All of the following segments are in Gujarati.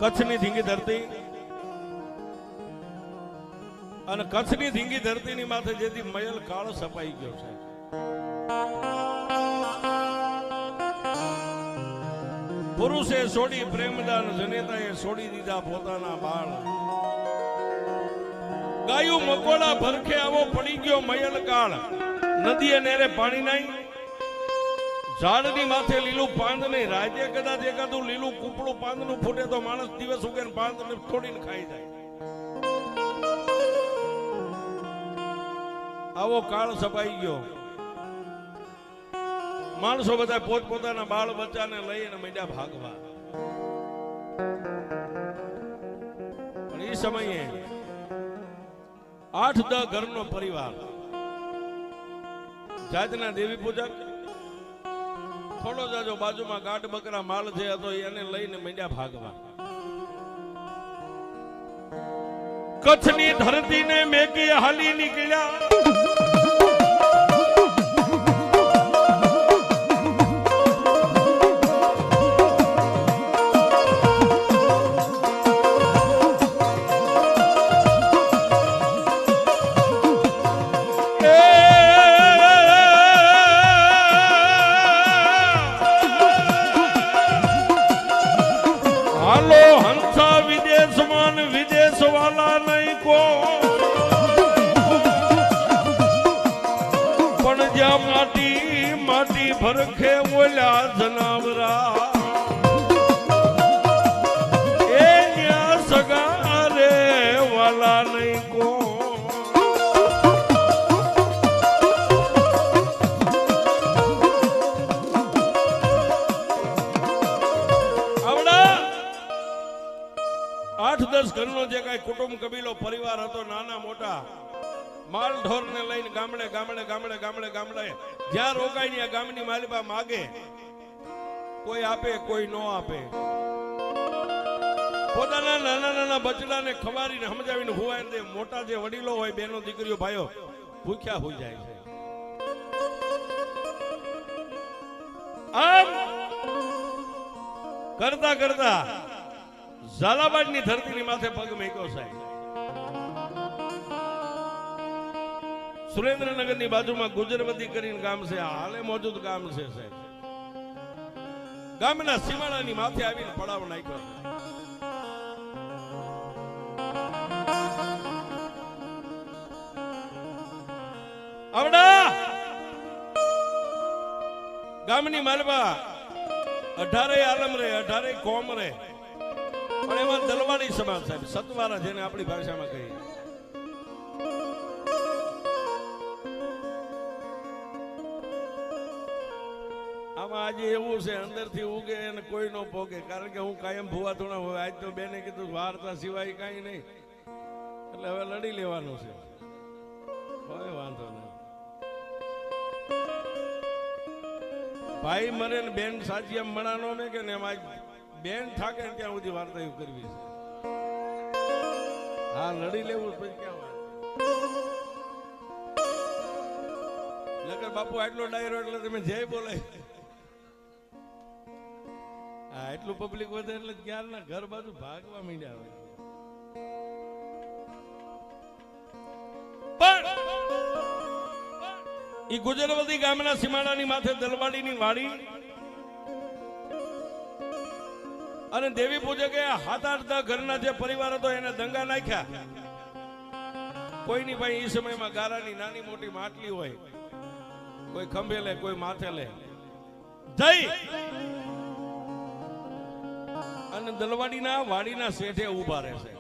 કચ્છની ધીંગી ધરતી અને કચ્છની ધીંગી ધરતીની માથે જેથી મયલ કાળ સપાઈ ગયો છે. પુરુષે છોડી પ્રેમદાન, જનેતાએ છોડી દીધા પોતાના બાળ. ગાયું મકોડા ભરખે આવો પડી ગયો મયલ કાળ. નદીએ નેરે પાણી નહીં, ઝાડની માથે લીલું પાંદ નહીં. રાજે કદાચ એકાદું લીલું કૂપડું પાંદનું ફૂટે તો માણસ દિવસ ઉગે પાંદને તોડીને ખાઈ જાય. આવો કાળ સપાઈ ગયો. માણસો બધા પોતપોતાના બાળ બચ્ચાને લઈને માંડ્યા ભાગવા. પણ એ સમયે 8-10 ઘરનો પરિવાર જાતના દેવી પૂજક, થોડો જાજો બાજુમાં ગાઢ બકરા માલ જે હતો એને લઈને માંડ્યા ભાગવા. કચ્છની ધરતીને મેકી હાલી નીકળ્યા. હાલો હંસા વિદેશમાં, વિદેશ વાલા નહીં કો, પણ જ્યાં માટી માટી ભરખે ઓલ્યા જનાવરા, એ ત્યાં સગા રે વાલા નહીં કો. આઠ 10 ઘરનો જે કઈ કુટુંબ કબીલો પરિવાર હતો, નાના મોટા માલ ઢોર ને લઈને ગામડે ગામડે ગામડે ગામડે ગામડે જ્યાં રોકાય ને ગામની માલિબા માગે, કોઈ આપે કોઈ નો આપે. પોતાના નાના નાના બચડાને ખવારીને સમજાવીને હુવાય દે. મોટા જે વડીલો હોય, બેનો દીકરીઓ ભાઈઓ ભૂખ્યા હોઈ જાય છે. આમ કરતા કરતા ઝાલાબાદની ધરતીની માથે પગ મૂક્યો સાહેબ. સુરેન્દ્રનગરની બાજુમાં ગુજરવતી કરીને ગામ છે, હાલે મોજૂદ ગામ છે સાહેબ. ગામના સીમાડાની માથે આવીને પડાવ નાખ્યો. આવડા ગામની માલબા 18 આલમ રે, 18 કોમ રે, પણ એમાં દલવાડી સમાજ સાહેબ, સતવારા જેને આપણી ભાષામાં કહીએ. આમાં આજે એવું છે, અંદરથી ઉગે અને કોઈ નો પોગે. કારણ કે હું કાયમ ભૂવા થોડા હોય. આજ તો બેને કીધું વાર્તા સિવાય કાંઈ નહીં, એટલે હવે લડી લેવાનું છે. કોઈ વાંધો નહીં. ભાઈ મરે ને બેન સાચી એમ મણાનો મેં કે ને એમ આજ બેન થાકે ને ત્યાં સુધી વાર્તા એવું કરવી છે. હા, લડી લેવું પછી ક્યાં વાત. લગર બાપુ આટલો ડાયરો એટલે તમે જય બોલાય. હા, એટલું પબ્લિક વધે એટલે ક્યારના ઘર બાજુ ભાગવા માંડ્યા હોય. પણ ઈ ગુજરવતી ગામના સીમાડાની માથે દલવાડીની વાડી અને દેવી પૂજકે 7-8 ઘરના જે પરિવાર હતો એને દંગા નાખ્યા. કોઈની ભાઈ એ સમયમાં ગારાની નાની મોટી માટલી હોય, કોઈ ખંભે લે, કોઈ માથે લે, જઈ અને દલવાડીના વાડીના શેઠે ઉભા રહેશે.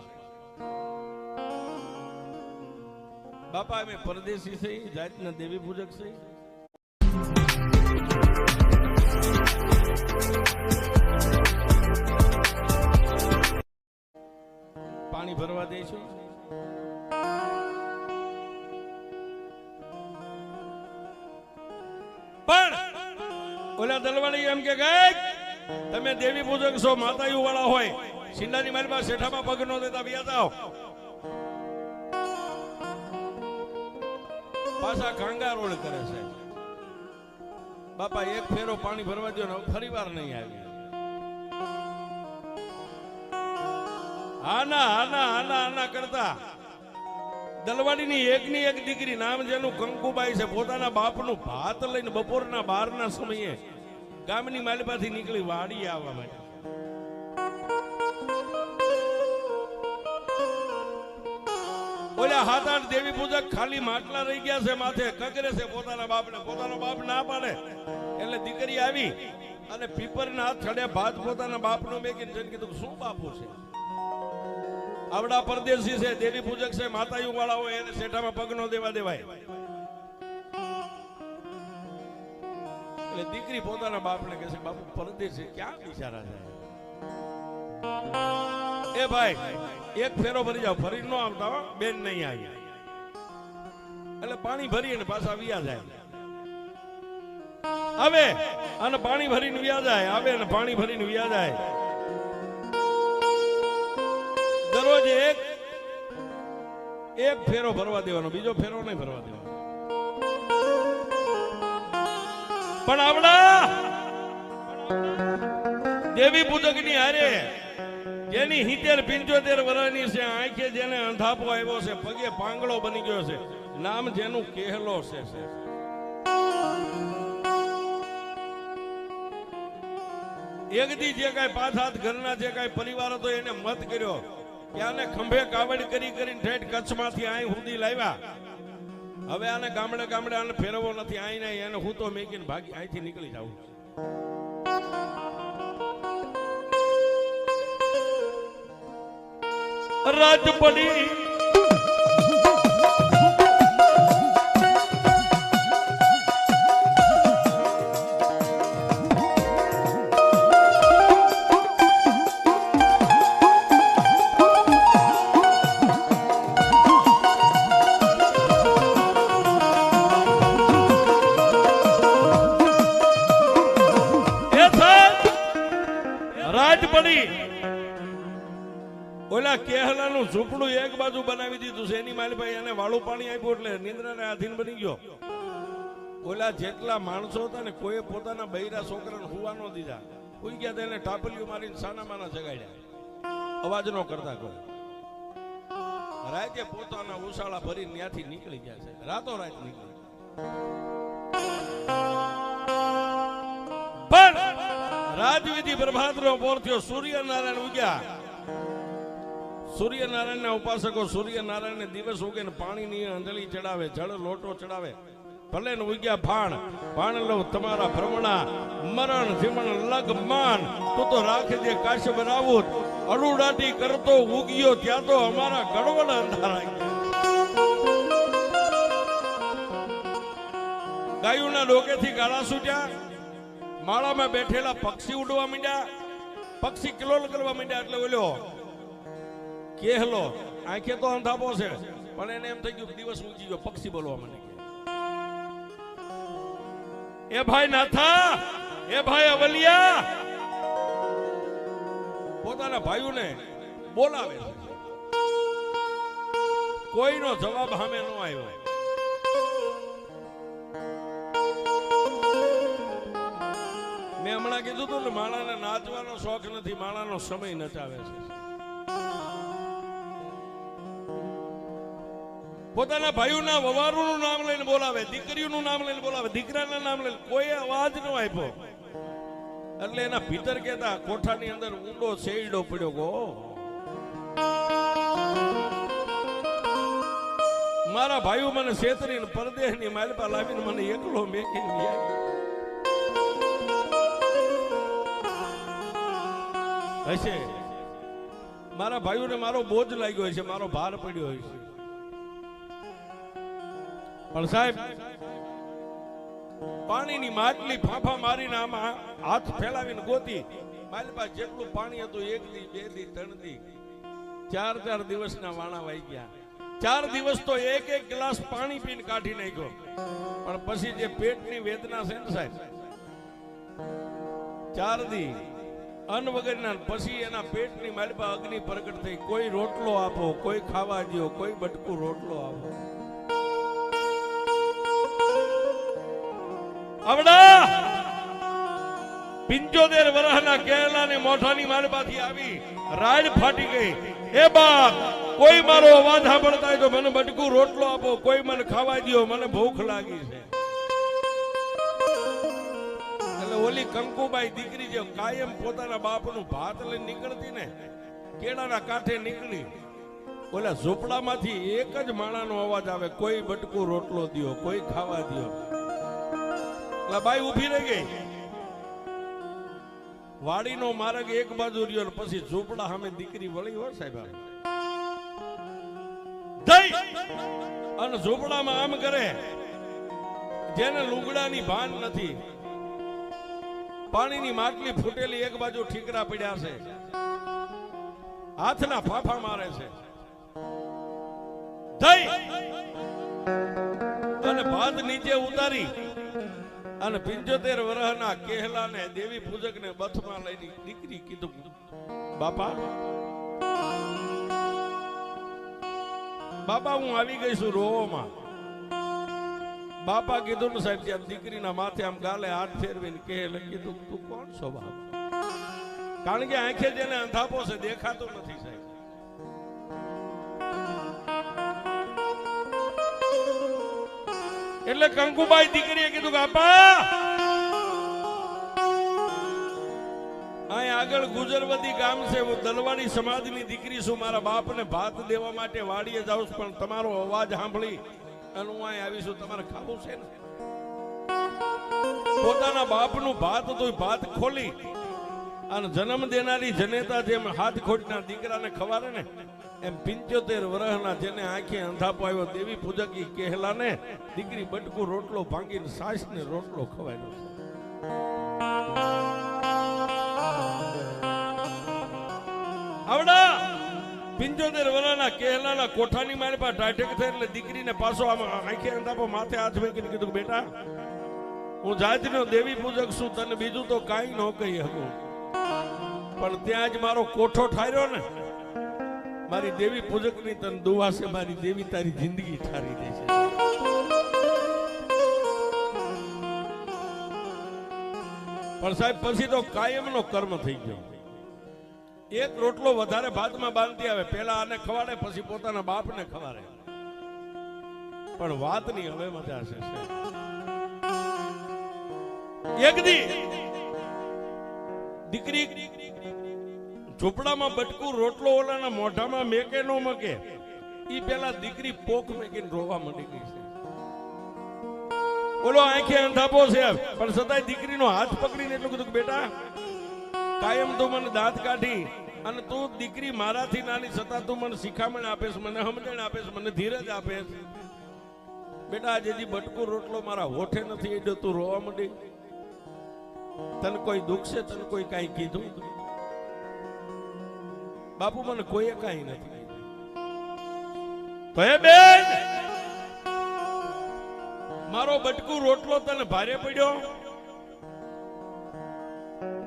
બાપા અમે પરદેશી છે, જાતના દેવી પૂજક છે. પાણી ભરવા દઈશું. પણ ઓલા દલવાડી એમ કે તમે દેવી પૂજક છો, માતાયુ વાળા હોય, સિંડાની માલમાં શેઠામાં પગ નો દેતા વ્યા જાઓ. પાછા કાંગારોળ કરે છે. બાપા એક ફેરો પાણી ભરવા દો ને ફરી વાર નહીં આવી. આના કરતા દલવાડીની એકની એક દીકરી નામ જેનું કંકુબાઈ છે, પોતાના બાપનું ભાત લઈને બપોરના 12ના સમયે ગામની માલિપાથી નીકળી વાડી આવવા માટે. ઓલા 7-8 દેવી પૂજક ખાલી માટલા રહી ગયા છે માથે, કગરે છે પોતાના બાપને. પોતાનો બાપ ના પાડે એટલે દીકરી આવી અને પીપરના હાથ ચડ્યા, ભાત પોતાના બાપનો મેકીને જઈને કીધું શું બાપુ છે, આવડા પરદેશી છે, દેવી પૂજક છે, માતાયું વાળા હોય એને શેઠામાં પગ નો દેવા દેવાય. એટલે દીકરી પોતાના બાપને કહે છે બાપુ પરદેશી ક્યાં બિચારા છે, એ ભાઈ એક ફેરો ભરી જાવ, ફરી ન આવતા બેન નહીં આવી. એટલે પાણી ભરીને પાછા વ્યા જાય, આવે અને પાણી ભરીને વ્યા જાય, આવે અને પાણી ભરીને વ્યા જાય. દરરોજ એક ફેરો ભરવા દેવાનો, બીજો ફેરો નહીં ભરવા દેવાનો. પણ આવડા દેવી પૂજક ની હારે જેની 70-75 વર્ષની છે, આંખે જેને અંધાપો આવ્યો છે, પગે પાંગળો બની ગયો છે, નામ જેનું કેહલો છે. એક દી જે કાંઈ 5-7 ઘરના જે કાંઈ પરિવાર હતો એને મત કર્યો કે આને ખંભે કાવડ કરીને ઠેઠ કચ્છમાંથી અહીં સુધી લાવ્યા, હવે આને ગામડે આને ફેરવો નથી, અહીં નહીં એને હું તો મેકીને ભાગી અહીંથી નીકળી જાઉં. રાત પડી ઓલા કેહલાનું ઝૂંપડું એક બાજુ બનાવી દીધું છે, એની માલભાઈ એને વાળું પાણી આપ્યું એટલે નિંદ્રાને આધીન બની ગયો. ઓલા જેટલા માણસો હતા ને કોઈ પોતાના બૈરા છોકરાને હુવા ન દીધા, હુઈ ગયા તો એને ટાપલીઓ મારીને સાનામાના જગાડ્યા, અવાજ ન કરતા કોઈ. રાતે પોતાના ઉશાળા ભરીને ત્યાંથી નીકળી ગયા છે, રાતો રાત નીકળી. પણ રાજવિધિ પ્રભાતનો પોર થયો, સૂર્યનારાયણ ઉગ્યા. સૂર્યનારાયણ ના ઉપાસકો સૂર્યનારાયણ ને દિવસ ઉગે ને પાણીની અંજલિ ચડાવે, જળ લોટો ચડાવે. ભલે ને ઉગ્યા ભાણ લો તમારા ભ્રમણા, મરણ જીવન લગમાન, તું તો રાખે જે કાશ બનાવું, અડુડાટી કરતો ઉગ્યો ત્યાં તો અમારા ગડવડ અંધારા ગયા. ગાયુના ડોકેથી ગાળા છૂટ્યા, માળામાં બેઠેલા પક્ષી ઉડવા માંડ્યા, પક્ષી કિલોલ કરવા માંડ્યા. એટલે ઓલ્યો કેહલો આંખે તો અંધાપો છે, પણ એને એમ થઈ ગયું દિવસ ઊંચી ગયો, પક્ષી બોલવા માંડી ગયા. એ ભાઈ નાથા, એ ભાઈ અવલિયા, પોતાના ભાઈઓને બોલાવે, કોઈનો જવાબ સામે ન આવ્યો. મેં હમણાં કીધું હતું ને, માણાને નાચવાનો શોખ નથી, માણાનો સમય નચાવે છે. પોતાના ભાઈઓના વવારુનું નામ લઈને બોલાવે, દીકરીઓનું નામ લઈને બોલાવે, દીકરાના નામ લઈને, કોઈ અવાજ ન આપ્યો. એટલે એના ભીતર કહેતા કોઠાની અંદર ઊંડો શેરડો પડ્યો ગો, મારા ભાઈઓ મને છેતરીને પરદેશની માલપા લાવીને મને એકલો મેકીને ગયા. હશે મારા ભાઈઓને મારો બોજ લાગ્યો હોય છે, મારો ભાર પડ્યો હોય છે. પણ સાહેબ પાણીની માટલી ફાંફા મારીને આમાં હાથ ફેલાવીને ગોતી, મારી પાસે જેટલું પાણી હતું 1 દી 2 દી 3 દી 4 દિવસના વાણા વાઈ ગયા. 4 દિવસ તો એક ગ્લાસ પાણી પીને કાઢી નાખ્યો. પણ પછી જે પેટની વેદના છે ને સાહેબ, 4 દી અન્ન વગરના, પછી એના પેટની મારી પાસે અગ્નિ પ્રગટ થઈ. કોઈ રોટલો આપો, કોઈ ખાવા દો, કોઈ બટકું રોટલો આપો. આવડા 75 વર્ષના કેરલાની મોઢાની માલમાંથી આવી રાડ ફાટી ગઈ. એ બાપ, કોઈ મારો અવાજ સાંભળતા હોય તો મને બટકું રોટલો આપો, કોઈ મને ખાવા દ્યો, મને ભૂખ લાગી છે. એટલે ઓલી કંકુબાઈ દીકરી જે કાયમ પોતાના બાપનું ભાત લઈને નીકળતી ને, કેળાના કાંઠે નીકળી, ઓલા ઝૂંપડામાંથી એક જ માણાનો અવાજ આવે, કોઈ બટકું રોટલો દ્યો, કોઈ ખાવા દ્યો. એટલે બાઈ ઊભી રહી ગઈ. વાડીનો માર્ગ એક બાજુ રહ્યો ને પછી ઝૂંપડા સામે દીકરી વળી હોય સાહેબ, અને ઝૂંપડામાં આમ કરે જેને લુગડાની ભાન નથી, પાણીની માટલી ફૂટેલી એક બાજુ ઠીકરા પડ્યા છે, હાથના ફાફા મારે છે, અને ભાત નીચે ઉતારી અને 75 વર્ષના કેહલાને દેવી પૂજકને બથમાં લઈને દીકરી કીધું, બાપા બાપા હું આવી ગઈ છું રોવામાં. બાપા કીધું ને સાહેબ, જેમ દીકરીના માથે આમ ગાલે હાથ ફેરવીને કેહલે કીધું, તું કોણ છો બાપ? કારણ કે આંખે જેને અંધાપો છે દેખાતું નથી સાહેબ. એટલે કંકુબાઈ દીકરીએ કીધું કે આપા અહીં આગળ ગુજરવતી ગામ છે, હું દલવાડી સમાજની દીકરી છું, મારા બાપને ભાત દેવા માટે વાડીએ જાઉં છું, પણ તમારો અવાજ સાંભળી અને હું અહીં આવીશું, તમારે ખાવું છે ને? પોતાના બાપનું ભાત તો ભાત ખોલી અને જન્મ દેનારી જનેતા જેમ હાથ ખોટના દીકરાને ખવારે ને, એમ 75 વર્ષના જેને આંખે અંધાપો આવ્યો દેવી પૂજકી કેહલાને દીકરી બટકું રોટલો ભાંગીને સાસ ને રોટલો ખવાયો. આવડા 75 વર્ષના કેહલાના કોઠાની મારી પાસે ટાઢક થઈ એટલે દીકરીને પાછો આંખે અંધાપો માથે હાથ મૂકીને કીધું, બેટા હું જાતનો દેવી પૂજક છું, તને બીજું તો કાંઈ ન કહી શકું, પણ ત્યાં જ મારો કોઠો ઠાર્યો ને, મારી દેવી પૂજકની તને દુઆ છે, મારી દેવી તારી જિંદગી ઠારી દેશે. પણ સાહેબ પછી તો કાયમનો કર્મ થઈ ગયો. એક રોટલો વધારે ભાતમાં બાંધતી આવે, પેલા આને ખવાડે પછી પોતાના બાપને ખવાડે. પણ વાતની હવે મજા છે. એક દી દીકરી ઝૂંપડામાં બટકું રોટલો ઓલાના મોઢામાં મેકે નો મકે, ઈ પેલા દીકરી પોક મેકીને રોવા માંડી ગઈ છે. ઓલો આંખે અંધાપો છે પણ છતાંય દીકરીનો હાથ પકડીને એટલું કીધું, બેટા કાયમ તું મને દાંત કાઢી અને તું દીકરી મારાથી નાની છતાં તું મને શિખામણ આપેશ, મને સમજણ આપેશ, મને ધીરજ આપેશ. બેટા આજે બટકું રોટલો મારા હોઠે નથી એટલે તું રોવા માંડી. તને કોઈ દુઃખ છે? તને કોઈ કાંઈ કીધું? બાપુ મને કોઈએ કાંઈ નથી કીધું. તો એ બેન મારો બટકું રોટલો તને ભારે પડ્યો?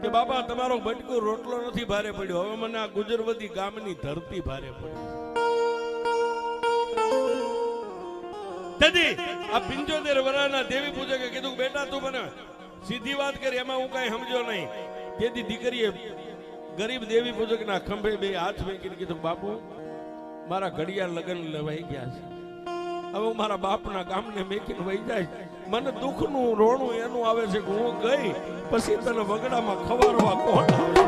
કે બાપા તમારો બટકું રોટલો નથી ભારે પડ્યો, હવે મને આ ગુજરવતી ગામની ધરતી ભારે પડી. તેથી આ 75 વર્ષના દેવી પૂજકે કીધું, બેટા તું મને સીધી વાત કરી, એમાં હું કઈ સમજ્યો નહીં. તેથી દીકરીએ ગરીબ દેવી પૂજકના ખંભે બે હાથ મૂકીને કીધું, બાપુ મારા ઘડિયાળ લગ્ન લેવાઈ ગયા છે, હવે હું મારા બાપના ગામને મેકીને વહી જાય. મને દુઃખનું રોણું એનું આવે છે કે હું ગઈ પછી તને વગડામાં ખવારવા કોણ આવે?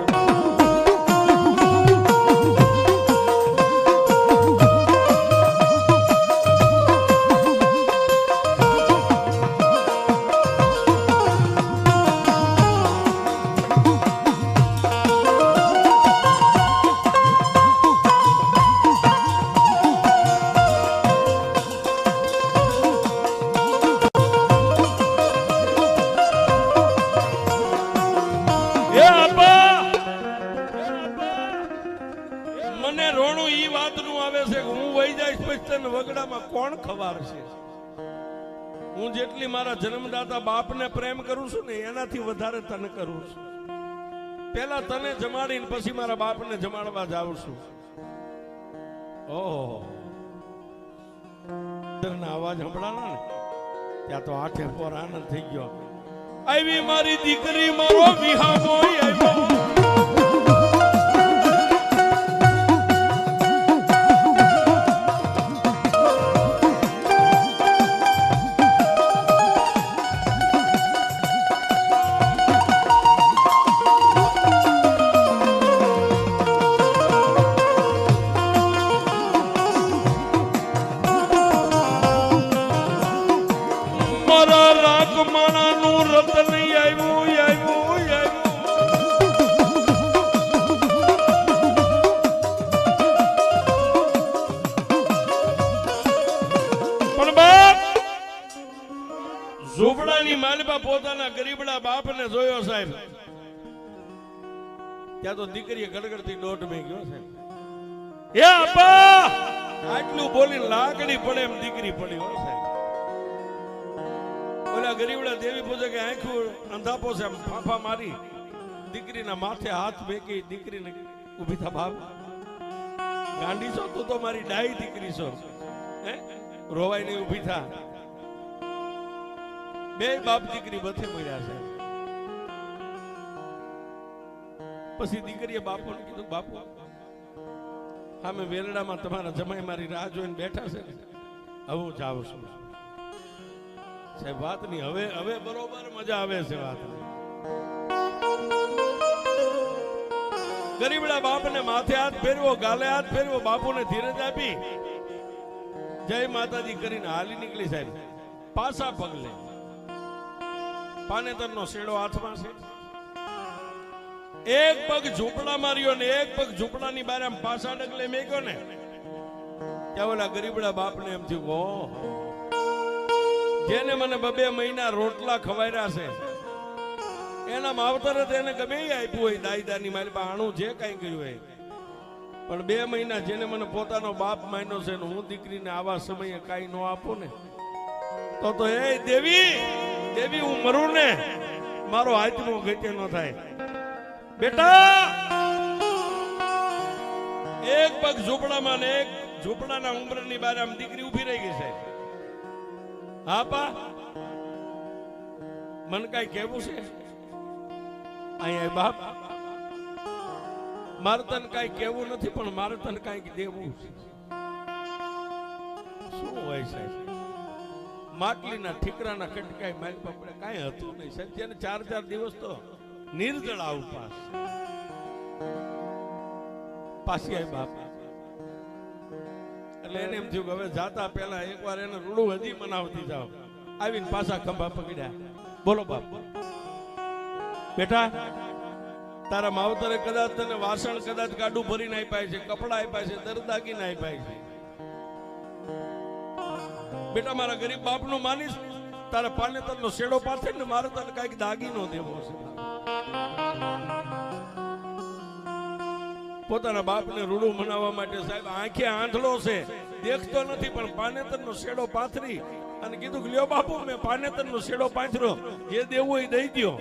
મને રોણું ઈ વાતનું આવે છે કે હું વહી જઈશ પછી તને વગડામાં કોણ ખવારશે? હું જેટલી મારા જન્મદાતા બાપને પ્રેમ કરું છું ને એનાથી વધારે તને કરું છું. પેલા તને જમાડીને પછી મારા બાપને જમાડવા જાઉં છું. ઓહો અવાજ સંભળાનો ને ત્યાં તો આઠે પોર આનંદ થઈ ગયો. આવી મારી દીકરી મારો વિહામો આવ્યો ઝૂંપડાની માલપા પોતાના ગરીબડા બાપને જોયો સાહેબ ત્યાં તો દીકરીએ ગડગડતી દોઢ મેં ગયો સાહેબ હે આપા આટલું બોલી લાકડી પડે એમ દીકરી પડી હો સાહેબ ઓલા ગરીબડા દેવી પૂજકે આંખું અંધાપો છે ફાંફા મારી દીકરીના માથે હાથ મેકી દીકરીને ઊભી થા બાપ ગાંડી છો તું તો મારી ડાઈ દીકરી છો હે રોવાઈ નહીં ઊભી થા બે બાપ દીકરી બધે મળ્યા છે પછી દીકરીએ બાપુને કીધું બાપુ સામે વેરડામાં તમારા જમાઈ મારી રાહ જોઈને બેઠા છે ને હવે હું જાઉં છું સાહેબ વાત નહીં હવે બરોબર મજા આવે છે વાત ગરીબડા બાપને માથે હાથ ફેરવો ગાલે હાથ ફેરવો બાપુને ધીરજ આપી જય માતાજી કરીને હાલી નીકળી સાહેબ પાછા પગલે પાનેતરનો શેડો હાથમાં છે એક પગ ઝૂંપડા માર્યો ને એક પગ ઝૂંપડાની બારે આમ પાછા ડગલે મેક્યો ને ત્યાં ઓલા ગરીબડા બાપને એમ થયું ઓહો જેને મને 2 મહિના રોટલા ખવાયરા છે એના માવતરે એને ગમે આપ્યું હોય દાઈદાની મારી આણું જે કઈ કર્યું હોય પણ 2 મહિના જેને મને પોતાનો બાપ માન્યો છે ને હું દીકરીને આવા સમયે કઈ ન આપું ને તો એ દેવી હું મરું ને મારો આત્મો ગતે ન થાય બેટા એક પગ ઝૂંપડામાં ને એક ઝૂંપડાના ઉંબરની બારે આમ દીકરી ઊભી રહી ગઈ છે હા પા મને કઈ કેવું છે અહીંયા બાપ મારે તને કઈ કેવું નથી પણ મારે તને કઈક દેવું છે શું હોય સાહેબ માટલીના ઠીકરાના કટકાઈ મારી પાસે કઈ હતું નહીં સત્યને 4 દિવસ તો નિર્જળા ઉપવાસ પાછી આવી બાપ એટલે એને એમ થયું કે હવે જાતા પહેલા એકવાર એને રૂડું હજી મનાવતી જાઓ આવીને પાછા ખંભા પકડ્યા બોલો બાપ બેટા તારા માવતરે કદાચ તને વાસણ કદાચ ગાડું ભરીને આપ્યા છે કપડા આપ્યા છે દરદાગીને આપ્યા છે બેટા મારા ગરીબ બાપનું માનીશ તારા પાનેતરનો શેડો પાથે ને મારે તને કઈક દાગીનો દેવો છે પોતાના બાપને રૂડું મનાવવા માટે સાહેબ આંખે આંધળો છે દેખતો નથી પણ પાનેતરનો શેડો પાથરી અને કીધું કે લ્યો બાપુ મેં પાનેતરનો શેડો પાથર્યો જે દેવું એ દઈ દ્યો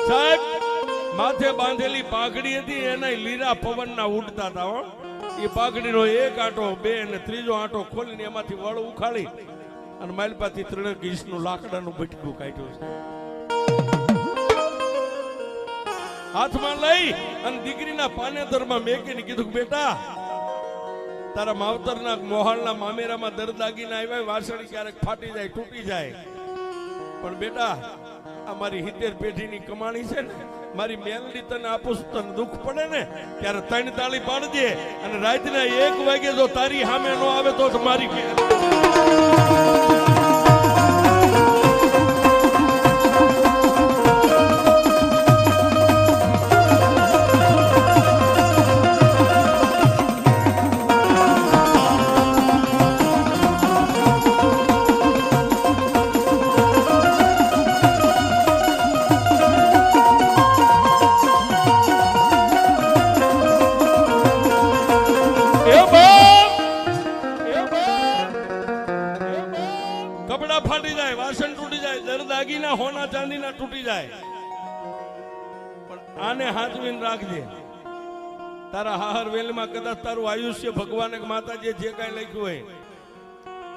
સાહેબ માથે બાંધેલી પાઘડી હતી એના લીરા પવનના ઉડતા હતા હો એ પાઘડીનો એક આંટો બે અને ત્રીજો આંટો ખોલીને એમાંથી વળ ઉખાડી અને માલપાથી 3 ઇંચનું લાકડાનું બટકું કાઢ્યું છે હાથમાં લઈ અને દીકરીના પાનેતરમાં મેકીને કીધું બેટા તારા માવતરના મોહાલના મામેરામાં દરદાગીને આવ્યા વાસળી ક્યારેક ફાટી જાય તૂટી જાય પણ બેટા આ મારી 70 પેઢીની કમાણી છે ને મારી મેલડી તને આપું તને દુઃખ પડે ને ત્યારે 3 તાળી પાડજે અને રાતના 1 વાગે જો તારી સામે નો આવે તો મારી કપડા ફાટી જાય વાસણ તૂટી જાય દરદાગીના હોના ચાંદીના તૂટી જાય પણ આને હાથવીને રાખજે તારા હાહર વેલમાં કદાચ તારું આયુષ્ય ભગવાન માતાજી જે કઈ લખ્યું હોય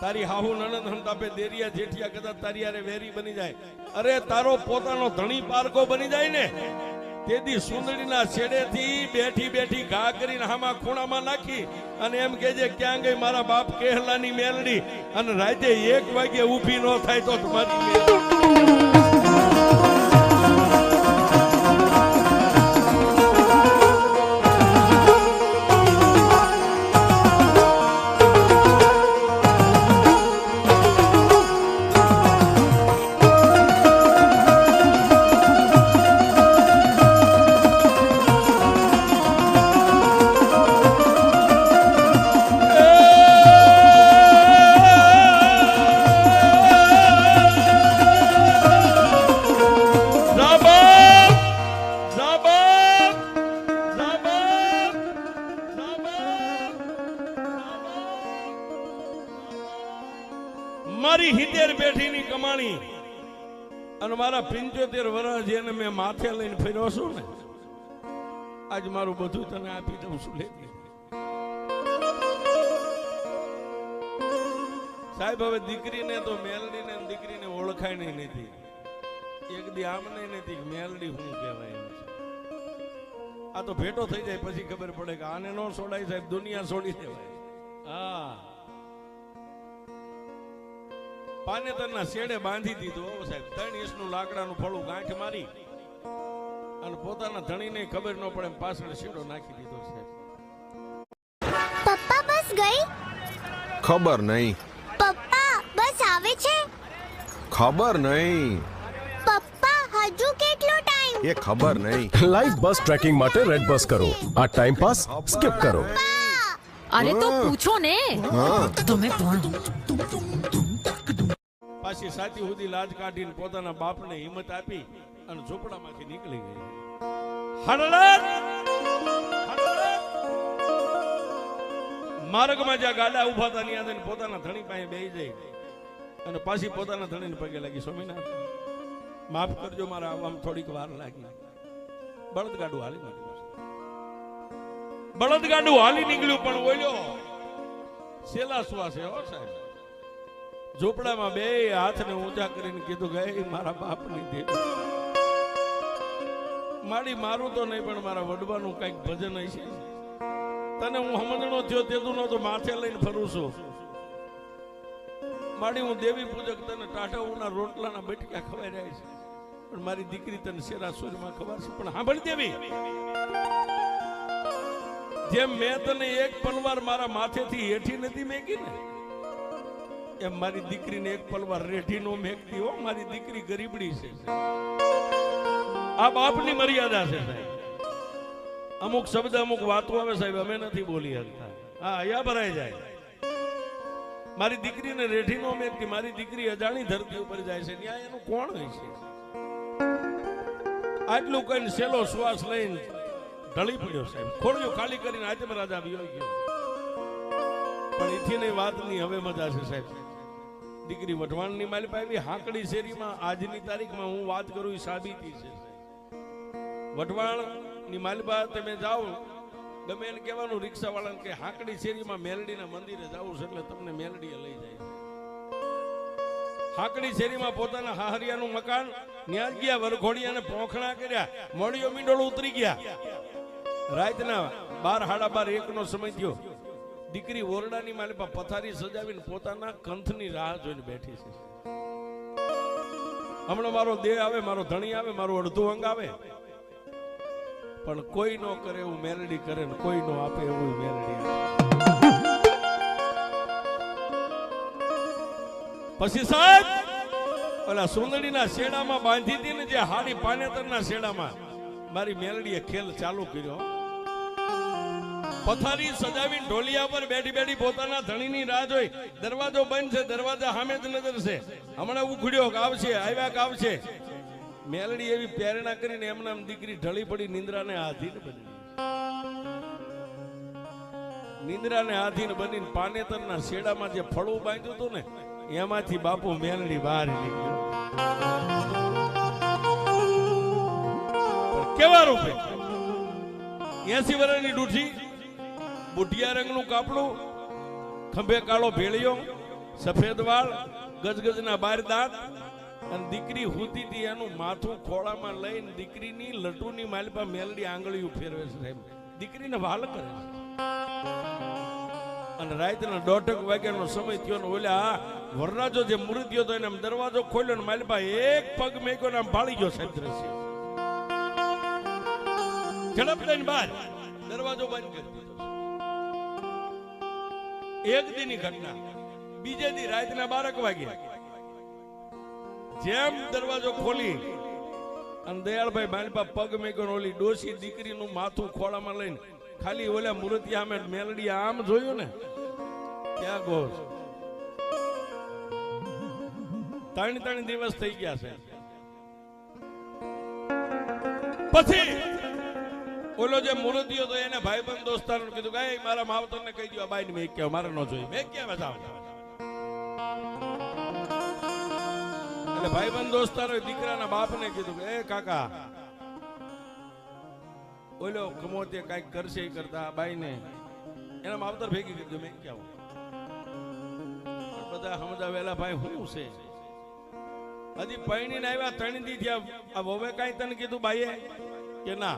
તારી હાહુ નણંદ હંતાપે દેરિયા જેઠિયા કદાચ તારી હારે વેરી બની જાય, અરે તારો પોતાનો ધણી પારકો બની જાય ને, તેથી સુંદરીના છેડેથી બેઠી બેઠી ઘા કરીને હામાં ખૂણામાં નાખી અને એમ કહેજે ક્યાં ગઈ મારા બાપ કેહલાની મેલડી, અને રાતે 1 વાગે ઊભી ન થાય તો તમારી મેલડી. મારી 70 પેઢીની કમાણી અને મારા 75 વર્ષ જેને મેં માથે લઈને ફર્યો છું ને, આજ મારું બધું તને આપી દઉં છું. લે સાહેબ, હવે દીકરીને તો મેલડીને દીકરીને ઓળખાય નહીં નથી. એક દી આમ નહીં નથી મેલડી શું કહેવાય. આ તો ભેટો થઈ જાય પછી ખબર પડે કે આને નો છોડાય સાહેબ, દુનિયા છોડી દેવાય. હા, પાનેતરના શેડે બાંધી દીધો સાહેબ. 3 ઇંચનું લાકડાનું ફળું ગાંઠ મારી અને પોતાના ધણીને ખબર ન પડે પાછળ શેડો નાખી દીધો સાહેબ. પપ્પા બસ ગઈ? ખબર નહીં. પપ્પા બસ આવે છે? ખબર નહીં. પપ્પા હજુ કેટલો ટાઈમ? એ ખબર નહીં. લાઈવ બસ ટ્રેકિંગ માટે રેડ બસ કરો. આ ટાઈમ પાસ સ્કીપ કરો. અરે તો પૂછો ને. તમે પણ પાછી સાચી સુધી લાજ કાઢીને પોતાના બાપને હિંમત આપી અને ઝૂંપડામાંથી નીકળી ગઈ. માર્ગમાં જ્યાં ગાડા ઉભા હતા ત્યાં જઈને પોતાના ધણી પાસે બેસી જઈ અને પાછી પોતાના ધણીને પગે લાગી. સ્વામિનાથ માફ કરજો, મારા આવવામાં થોડીક વાર લાગી. બળદગાડું હાલી નીકળ્યું. બળદગાડું હાલી નીકળ્યું પણ ઓલ્યો સેલા શ્વાસે હો સાહેબ ઝૂંપડામાં બે હાથને ઊંચા કરીને કીધું કે મારા બાપની દેવી માડી, મારું તો નહીં પણ મારા વડવાનું કઈક ભજન હશે. તને હું સમજણો થયો તેતું નતો માથે લઈને ફરું છું. માડી હું દેવી પૂજક, તને ટાઢાઓના રોટલાના બટકા ખવાઈ રહ્યા છે, પણ મારી દીકરી તને શેરાસુરમાં ખવાશે. પણ સાંભળી દેવી, જેમ મેં તને એક પલવાર મારા માથેથી હેઠી નથી મેકી ને, એમ મારી દીકરીને એક પલવાર રેઠી નો મેકતી હો. મારી દીકરી ગરીબડી છે. આ બાપની મર્યાદા છે સાહેબ. અમુક શબ્દ અમુક વાતો આવે સાહેબ અમે નથી બોલી શકતા. હા, અહીંયા ભરાઈ જાય. મારી દીકરીને રેઠી નો મેકતી, મારી દીકરી અજાણી ધરતી ઉપર જાય છે, ત્યાં એનું કોણ હોય છે? આટલું કઈ સેલો શ્વાસ લઈને ઢળી પડ્યો સાહેબ. ખોડ્યો ખાલી કરીને આચમ રાજા વિયો ગયો. પણ એથી વાતની હવે મજા છે સાહેબ. દીકરી વઢવાણની માલિક આવી હાંકડી શેરીમાં. આજની તારીખમાં હું વાત કરું એ સાબિતી છે. વઢવાણની માલિબા તમે જાઓ, ગમે એને કહેવાનું રિક્ષા વાળાને કે હાંકડી શેરીમાં મેલડીના મંદિરે જાવું છે એટલે તમને મેલડીએ લઈ જાય. હાંકડી શેરીમાં પોતાના હાહરિયાનું મકાન, ન્યા ગયા વરઘોડિયાને પોખણા કર્યા, મોડિયો મીંડોળ ઉતરી ગયા. રાતના 12 સાડા 12 1 નો સમય થયો. દીકરી ઓરડાની માલિપા પથારી સજાવીને પોતાના કંથની રાહ જોઈને બેઠી છે. હમણાં મારો દેહ આવે, મારો ધણી આવે, મારું અડધું અંગ આવે, પણ કોઈ નો કરે એવું મેલડી કરે ને કોઈ નો આપે એવું મેલડી આપે. પછી સાહેબ ઓલા સુંદડીના શેડામાં બાંધી હતી ને, જે હાડી પાનેતરના શેડામાં મારી મેલડીએ ખેલ ચાલુ કર્યો. પથારી સજાવીને ઢોલિયા પર બેઠી બેઠી પોતાના ધણીની રાહ જોઈ. દરવાજો બંધ છે, દરવાજા સામે જ નજર છે. હમણાં ઉખડ્યો કે આવશે, આવ્યા કે આવશે. મેલડી એવી પ્રેરણા કરીને એમના દીકરી ઢળી પડી નિંદ્રાને આધીન બની. નિંદ્રાને આધીન બનીને પાનેતરના શેડામાં જે ફળું બાંધ્યું હતું ને, એમાંથી બાપુ મેલડી બહાર નીકળ્યો. કેવા રૂપે 80 વર્ષની ડૂઠી, બુઢિયા રંગનું કાપડું, ખંભે કાળો ભેળિયો, સફેદ વાળ, ગજગજના બાર દાંત, અને દીકરી હુતી હતી એનું માથું ખોળામાં લઈને દીકરીની લટુની માલપા મેલડી આંગળીઓ ફેરવે છે સાહેબ. દીકરીને વાલ કરે છે. અને રાતના 1:30 વાગ્યાનો સમય થયો ને ઓલા વરરાજો જે મૃત્યુ હતો એને આમ દરવાજો ખોલ્યો ને માલપા એક પગ મેક્યો ને આમ ભાળી ગયો સાહેબ દ્રશ્ય. ઝડપ લઈને બહાર દરવાજો બંધ કરી દીધો. એક દીની ઘટના. બીજે દી રાતના 12 વાગ્યા જેમ દરવાજો ખોલી અને દયાળભાઈ માલપા પગ મેક્યો ઓલી ડોસી દીકરીનું માથું ખોળામાં લઈને ખાલી ઓલા મૂર્તિયા અમે મેલડી આમ જોયું ને ક્યાં ગોસ. 3 દિવસ થઈ ગયા છે. પછી ઓલો જે મૂર્તિયો તો એને ભાઈબંધ દોસ્તારને કીધું કે મારા માવતરને કહી દો આ બાઈને મેં ક્યાં મારે ન જોઈ મેં ક્યાં બતાવ. એટલે ભાઈબંધ દોસ્તારોએ દીકરાના બાપને કીધું કે એ કાકા ઓલો કમોતે કાંઈક કરશે ઈ કરતા બાઈને એના માવતર ભેગી કીધું મેં ક્યાં બધા સમજાવેલા ભાઈ શું છે હજી પૈણીને આવ્યા 3 દી થયા આ વવે કાંઈ તને કીધું બાઈએ કે ના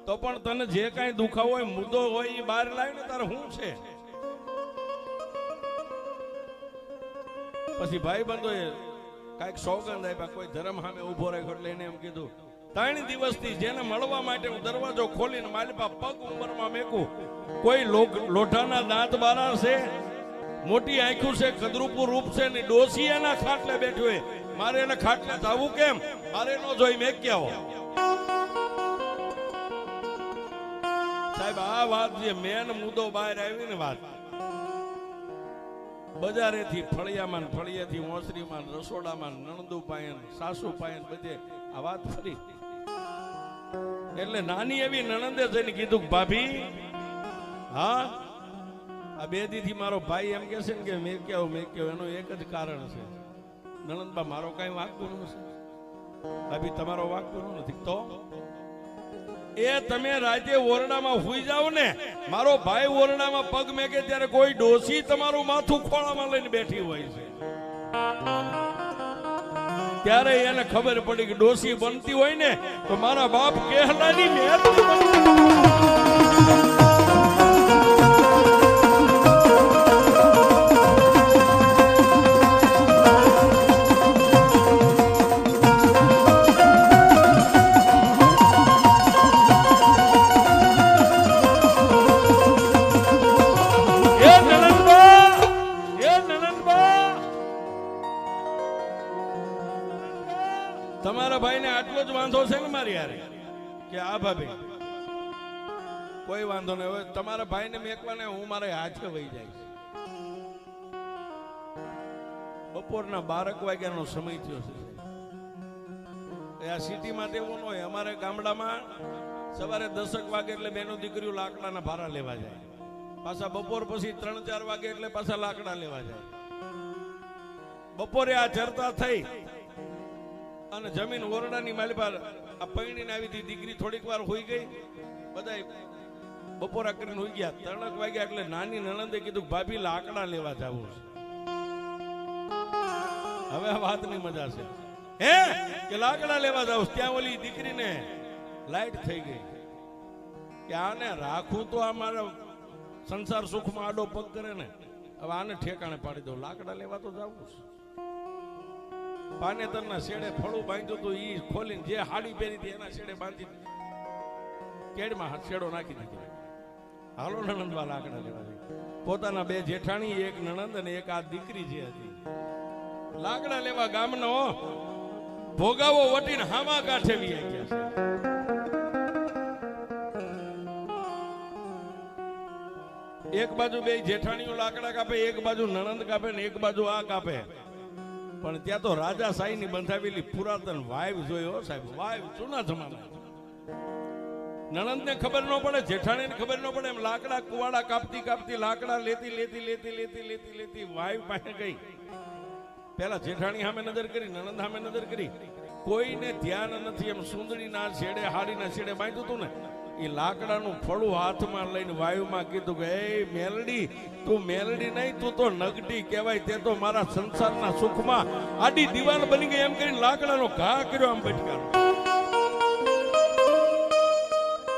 તો પણ તને જે કાંઈ દુખાવો હોય મુદ્દો હોય એ બહાર લાવીને તારે શું છે. પછી ભાઈ બંધોએ કાંઈક સોગંદ આપ્યા કોઈ ધર્મ સામે ઉભો રાખ્યો એટલે એને એમ કીધું 3 દિવસથી જેને મળવા માટે હું દરવાજો ખોલીને માલપા પગ ઉંમરમાં મેકું કોઈ લોઢાના દાંત બારા છે મોટી આંખું છે કદરૂપું રૂપ છે ને ડોસી એના ખાટલે બેઠી હોય મારે એને ખાટલે જવું કેમ મારે ન જોઈ મેં ક્યાં સાહેબ આ વાત જે મેન મુદ્દો બહાર આવી ને વાત બજારેથી ફળિયામાં ફળિયાથી ઓસરીમાં રસોડામાં નણંદુ પાયન સાસુ પાયન બધે આ વાત ફરી એટલે નાની એવી નણંદે જઈને કીધું ભાભી હા આ 2 દીથી મારો ભાઈ એમ કે છે ને કે મેં કેવું એનું એક જ કારણ છે નણંદબા મારો કઈ વાંકું નથી ભાભી તમારો વાંકું નથી તો એ તમે રાજે ઓરડામાં હુઈ જાવ ને મારો ભાઈ ઓરડામાં પગ મેકે ત્યારે કોઈ ડોસી તમારું માથું ખોળામાં લઈને બેઠી હોય છે ત્યારે એને ખબર પડી કે ડોસી બનતી હોય ને તો મારા બાપ કેહલાની મેર તમારા ભાઈને આટલો જ વાંધો છે ને મારી યારે કે આ ભાભી કોઈ વાંધો નહીં હવે તમારા ભાઈને મેકવાને હું મારે હાથે વહી જાય. બપોરના 12 વાગ્યાનો સમય થયો છે. આ સિટીમાં તેવું ન હોય. અમારે ગામડામાં સવારે 10 વાગે એટલે બેનો દીકરીઓ લાકડાના ભારા લેવા જાય. પાછા બપોર પછી 3-4 વાગે એટલે પાછા લાકડા લેવા જાય. બપોરે આ ચર્ચા થઈ અને જમીન ઓરડાની માલપા આ પૈણીને આવી હતી દીકરી થોડીક વાર હોઈ ગઈ બધા બપોરા કરીને હોઈ ગયા. 3 વાગ્યા એટલે નાની નણંદે કીધું ભાભી લાકડા લેવા જવું છે. હવે આ વાતની મજા છે હે કે લાકડા લેવા જાવ. ત્યાં ઓલી દીકરીને લાઈટ થઈ ગઈ કે આને રાખું તો આ મારા સંસાર સુખમાં આડો પગ કરે ને હવે આને ઠેકાણે પાડી દઉં લાકડા લેવા તો જવું છે. પાનેતરના શેડે ફળું બાંધ્યું હતું ઈ ખોલીને જે હાડી પહેરી હતી એના શેડે બાંધી કેડમાં શેડો નાખી દીધો. હાલો નણંદવા લાકડા લેવા જાય. પોતાના 2 જેઠાણી એક નણંદ અને એક આ દીકરી જે હતી લાકડા લેવા ગામનો ભોગાવો વટીને હામા કાંઠે વી ગયા છે. એક બાજુ 2 જેઠાણીઓ લાકડા કાપે એક બાજુ નણંદ કાપે ને એક બાજુ આ કાપે. પણ ત્યાં તો રાજા સાઈની બંધાવેલી પુરાતન વાઇવ જોયો સાહેબ. વાઇવ જૂના જમાના. નણંદને ખબર ન પડે જેઠાણીને ખબર ન પડે એમ લાકડા કુવાડા કાપતી કાપતી લાકડા લેતી વાઇવ પાસે ગઈ. પેલા જેઠાણી સામે નજર કરી નણંદ સામે નજર કરી કોઈને ધ્યાન નથી. એમ સુંદરીના છેડે હાડીના છેડે બાંધ્યું હતું ને એ લાકડાનું ફળું હાથમાં લઈને વાયુમાં કીધું કે એ મેલડી, તું મેલડી નહીં, તું તો નગટી કહેવાય, તે તો મારા સંસારના સુખમાં આડી દિવાલ બની ગઈ એમ કરીને લાકડાનો ઘા કર્યો, આમ બટકારો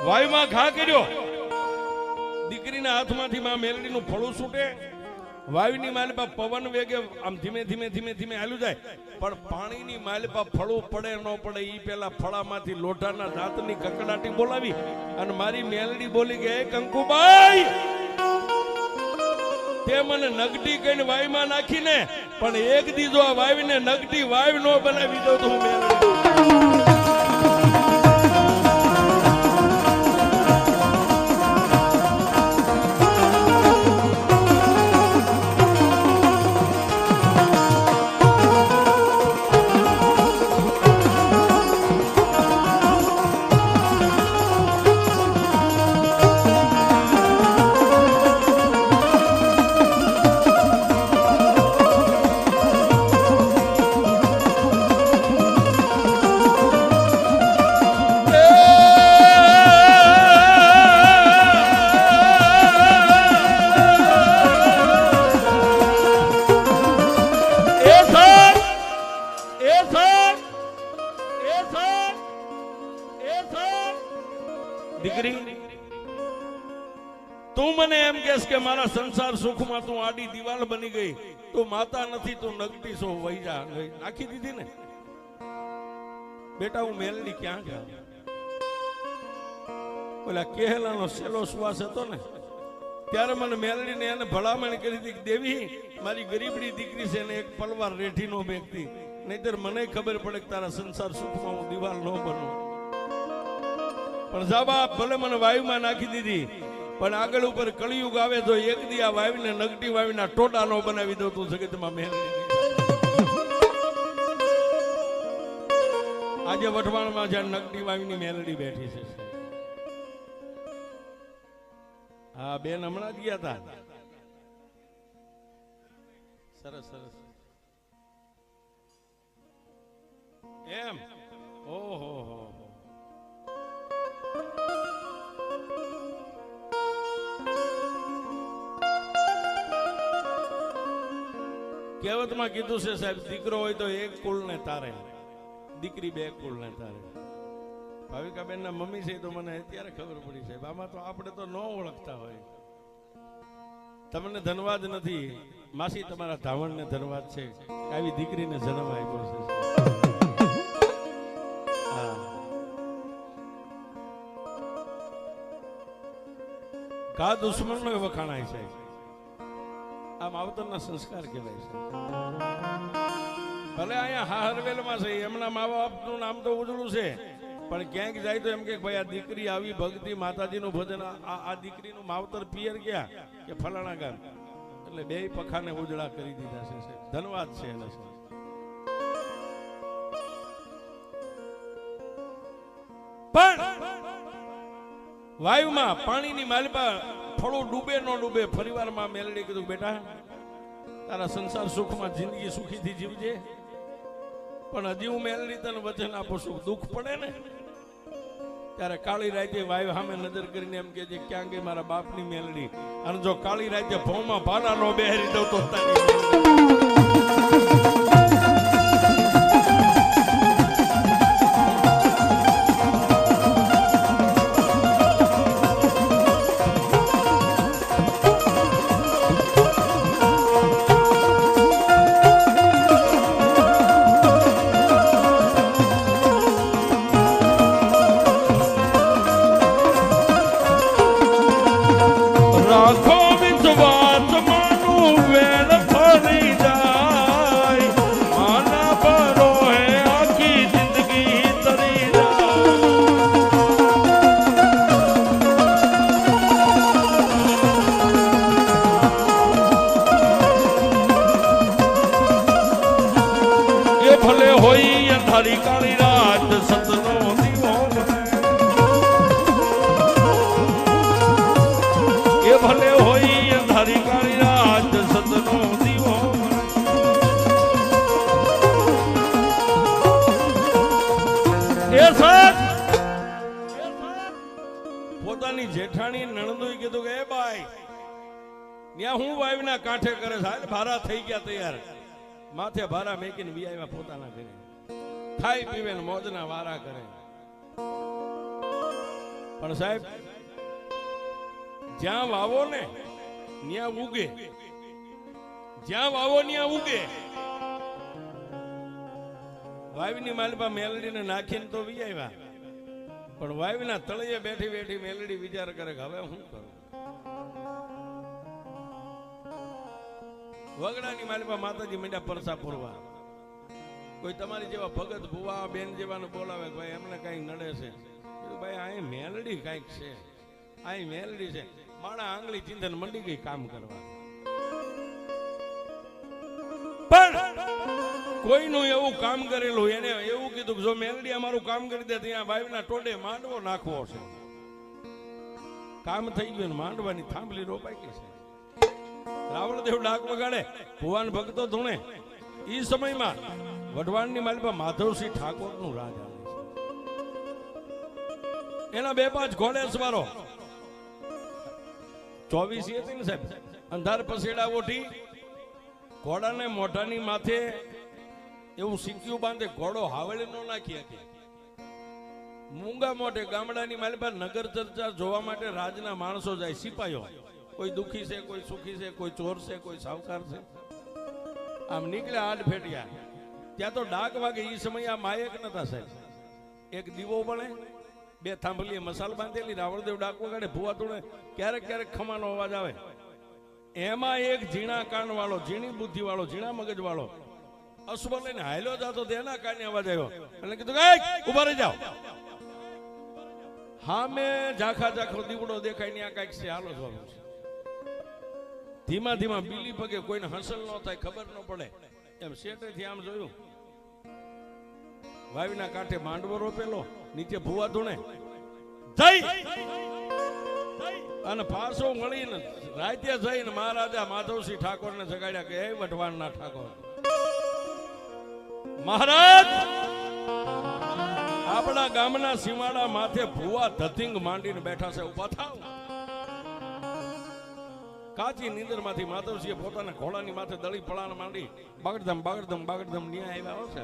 વાયુમાં ઘા કર્યો. દીકરીના હાથમાંથી માં મેલડીનું ફળું છૂટે, વાયુની માલિપા પવન વેગે આમ ધીમે ધીમે ધીમે ધીમે હાલ્યું જાય, પણ પાણીની માલિપા ફળું પડે ન પડે ઈ પેલા ફળામાંથી લોઢાના દાંતની કકડાટી બોલાવી અને મારી મેલડી બોલી કે કંકુબાઈ, તે મને નગટી કહીને વાયુમાં નાખીને, પણ એક દી જો આ વાયુને નગટી વાયુ નો બનાવી દઉં તો હું મેલડી. દીકરી, તું મને એમ કહેશ કે મારા સંસાર સુખમાં તું આડી દિવાલ બની ગઈ, તું માતા નથી, તું નગટી છો, વહી જા. નાખી દીધી ને બેટા, હું મેલડી ક્યાં જાઉં? ઓલા કેહલાનો સેલો શ્વાસ હતો ને ત્યારે મને મેલડીને એને ભલામણ કરી હતી કે દેવી, મારી ગરીબડી દીકરી છે ને એક પલવાર રેઠી નો બેગતી, નહીતર મને ખબર પડે કે તારા સંસાર સુખમાં હું દિવાલ ન બનું. પણ જાબા ભલે મને વાયુમાં નાખી દીધી, પણ આગળ ઉપર કળિયુગ આવે તો એક દી આ વાયુને નગટી વાયુના ટોટા નો બનાવી દઉં તું જગતમાં મેલડી. આજે વઢવાણમાં જ્યાં નગટી વાયુની મેલડી બેઠી છે. હા બેન હમણાં જ ગયા હતા. સરસ સરસ. એમ ઓહો હો. કહેવતમાં કીધું છે સાહેબ, દીકરો હોય તો એક કુળ ને તારે, દીકરી બે કુળ ને તારે. ભાવિકાબેન ના મમ્મી છે તો મને અત્યારે ખબર પડી છે. આમાં તો આપણે તો ન ઓળખતા હોય. તમને ધન્યવાદ નથી માસી, તમારા ધાવણ ને ધન્યવાદ છે, આવી દીકરીને જન્મ આપ્યો છે. હા, કા દુશ્મન નો વખાણાય છે. આ માવતરના સંસ્કાર કહેવાય છે. ભલે અહીંયા હાહરવેલમાં છે, એમના મા બાપનું નામ તો ઉજળું છે, પણ ક્યાંક જાય તો એમ કે ભાઈ આ દીકરી આવી ભક્તિ, માતાજીનું ભજન, આ દીકરીનું માવતર પિયર ગયા કે ફલાણા ગામ, એટલે બે પખાને ઉજળા કરી દીધા છે. ધન્યવાદ છે એને. પણ વાયુમાં પાણીની માલિપા ફળું ડૂબે ન ડૂબે, ફરીવારમાં મેલડી કીધું બેટા, તારા સંસાર સુખમાં જિંદગી સુખીથી જીવજે, પણ હજી હું મેલડી તને વચન આપું છું, દુઃખ પડે ને ત્યારે કાળી રાતે વાયુ સામે નજર કરીને એમ કે ક્યાં ગઈ મારા બાપની મેલડી, અને જો કાળી રાતે ભૌમાં ભાલા નો બેહરી દઉં તો તારી તારી કાળી રાત સતનો દીવો, એ ભલે હોય જેઠાણી નણંદોએ કીધું કે એ બાઈ ન્યા હું વાવીના કાંઠે કરે છે હાલ ભારા થઈ ગયા તૈયાર માથે ભારા મેકીને વિયાવ્યા પોતાના ઘરે ખાઈ પીવે ને મોજના વારા કરે પણ સાહેબ જ્યાં વાવો ને ત્યાં ઉગે જ્યાં વાવો ત્યાં ઉગે વાવીની માલપા મેલડીને નાખીને તો વિયાવ્યા પણ વાવીના તળિયે બેઠી બેઠી મેલડી વિચાર કરે કે હવે હું કરું વગડાની માલપા માતાજી મંડ્યા પરસા પૂરવા કોઈ તમારી જેવા ભગત ભુવા બેન જેવાને બોલાવે ભાઈ એમને કઈ નડે છે ભાઈ અહીં મેલડી કઈક છે અહીં મેલડી છે માણા આંગળી ચિંતન મંડી ગઈ કામ કરવા પણ કોઈનું એવું કામ કરેલું એને એવું કીધું કે જો મેલડી અમારું કામ કરી દે ત્યાં વાવીના ટોડે માંડવો નાખવો છે કામ થઈ ગયું માંડવાની થાંભલી રોપાઈ ગઈ છે રાવણદેવ ડાક વગાડે ભુવાન ભક્તો ધૂણે ઈ સમયમાં વઢવાણની માલિપા માધવસિંહ ઠાકોરનું રાજ આવે છે એના 2-5 ઘોડે સવારો 24 હતી ને સાહેબ અંધાર પસેડા ઓઠી ઘોડાને મોઢાની માથે એવું સિક્યું બાંધે ઘોડો હાવળે નો નાખી શકે મૂંગા મોઢે ગામડાની માલિપા નગર ચર્ચા જોવા માટે રાજના માણસો જાય સિપાહીઓ કોઈ દુખી છે કોઈ સુખી છે કોઈ ચોર છે કોઈ સાવકાર છે આમ નીકળ્યા આડ ફેટિયા ત્યાં તો ડાક વાગે એ સમય આ માયક નતા સાહેબ એક દીવો બને 2 થાંભલીએ મસાલ બાંધેલી રાવણદેવ ડાક વગાડે ભુવા તોડે ક્યારેક ક્યારેક ખમાનો અવાજ આવે એમાં એક ઝીણા કાન વાળો ઝીણી બુદ્ધિ વાળો ઝીણા મગજ વાળો અશ્વ લઈને હાલ્યો જતો તેના કાને અવાજ આવ્યો એટલે કીધું કે ઉભા રહી જાઓ હા મેં ઝાખા ઝાખો દીવડો દેખાય ને આ કઈક છે હાલો જોવાનું છે ધીમા ધીમા બીલી પગે કોઈને હસલ ન થાય ખબર ન પડે એમ શેઠેથી આમ જોયું વાવીના કાંઠે માંડવો રોપેલો નીચે ભુવા ધૂણે જઈ અને પાછો મળીને રાજ્ય જઈને મહારાજા માધવસિંહ ઠાકોરને જગાડ્યા કે હે વઢવાણના ઠાકોર મહારાજ આપણા ગામના સીમાડા માથે ભુવા ધતિંગ માંડીને બેઠા છે ઉભા થાવ કાચી નીંદરમાંથી માધવસિંહે પોતાના ઘોડાની માથે દળી પળાણ માંડી બાગડધમ બાગડધમ બાગડધમ ન્યાય આવ્યા હશે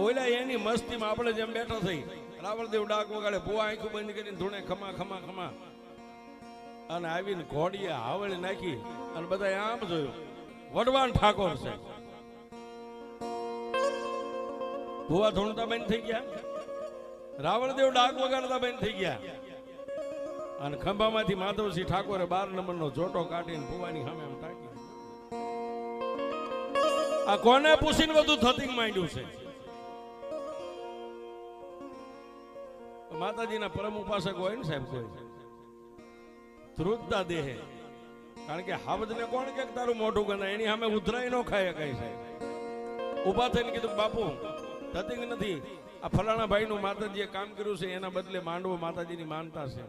ઓલા એની મસ્તીમાં આપણે જેમ બેઠા થઈ રાવણદેવ ડાક વગાડે ભુવા આંખું બંધ કરીને ધૂણે ખમા ખમા ખમા અને આવીને ઘોડીએ હાવળી નાખી અને બધા આમ જોયું વઢવાણ ઠાકોર છે ભુવા ધૂણતા બંધ થઈ ગયા રાવણદેવ ડાક વગાડતા બંધ થઈ ગયા અને ખંભામાંથી માધવસિંહ ઠાકોરે 12 નંબરનો જોટો કાઢીને ભુવાની સામે આમ તાકી આ કોને પૂછીને બધું થતિંગ માંડ્યું છે માતાજીના પરમ ઉપાસક હોય ને સાહેબ કોઈ ધ્રુજતા દેહે કારણ કે હાવજને કોણ કે તારું મોઢું ગણાય એની સામે ઉધરાઈ નો ખાય કઈ સાહેબ ઉભા થઈને કીધું બાપુ થતિંગ નથી આ ફલાણા ભાઈનું માતાજીએ કામ કર્યું છે એના બદલે માંડવો માતાજીની માનતા છે